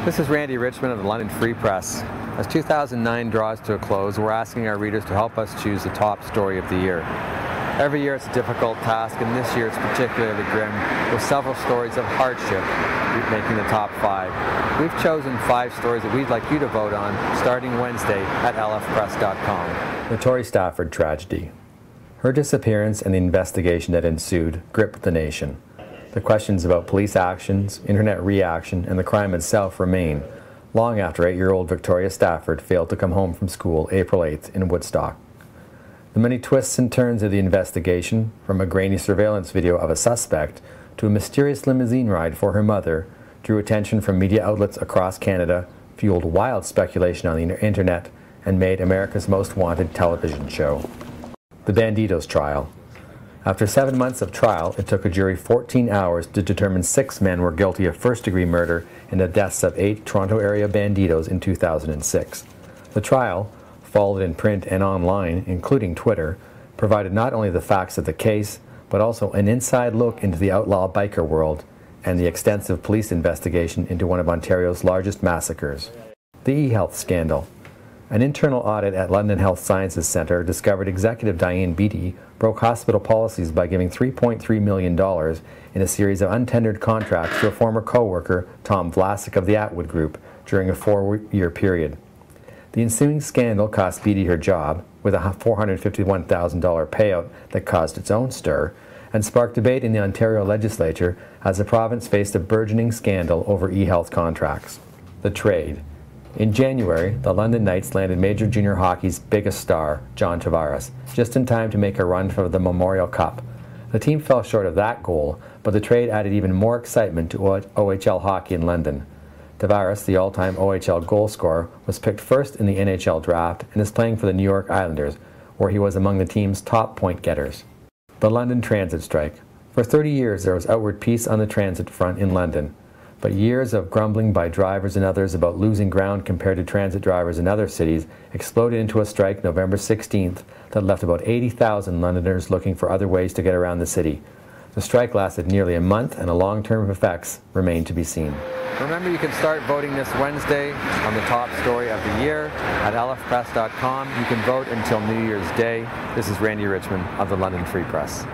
This is Randy Richmond of the London Free Press. As 2009 draws to a close, we're asking our readers to help us choose the top story of the year. Every year it's a difficult task, and this year it's particularly grim, with several stories of hardship making the top 5. We've chosen 5 stories that we'd like you to vote on, starting Wednesday at lfpress.com. Nitori Stafford tragedy. Her disappearance and the investigation that ensued gripped the nation. The questions about police actions, internet reaction, and the crime itself remain, long after 8-year-old Victoria Stafford failed to come home from school April 8th in Woodstock. The many twists and turns of the investigation, from a grainy surveillance video of a suspect to a mysterious limousine ride for her mother, drew attention from media outlets across Canada, fueled wild speculation on the internet, and made America's most wanted television show. The Bandidos trial. After 7 months of trial, it took a jury 14 hours to determine 6 men were guilty of first-degree murder in the deaths of 8 Toronto-area Bandidos in 2006. The trial, followed in print and online, including Twitter, provided not only the facts of the case, but also an inside look into the outlaw biker world and the extensive police investigation into one of Ontario's largest massacres. The e-health scandal. An internal audit at London Health Sciences Centre discovered Executive Diane Beattie broke hospital policies by giving $3.3 million in a series of untendered contracts to a former co-worker, Tom Vlasic of the Atwood Group, during a 4-year period. The ensuing scandal cost Beattie her job, with a $451,000 payout that caused its own stir, and sparked debate in the Ontario legislature as the province faced a burgeoning scandal over e-health contracts. The trade. In January, the London Knights landed Major Junior Hockey's biggest star, John Tavares, just in time to make a run for the Memorial Cup. The team fell short of that goal, but the trade added even more excitement to OHL hockey in London. Tavares, the all-time OHL goal scorer, was picked first in the NHL draft and is playing for the New York Islanders, where he was among the team's top point getters. The London transit strike. For 30 years there was outward peace on the transit front in London, but years of grumbling by drivers and others about losing ground compared to transit drivers in other cities exploded into a strike November 16th that left about 80,000 Londoners looking for other ways to get around the city. The strike lasted nearly a month, and the long-term effects remain to be seen. Remember, you can start voting this Wednesday on the top story of the year at lfpress.com. You can vote until New Year's Day. This is Randy Richmond of the London Free Press.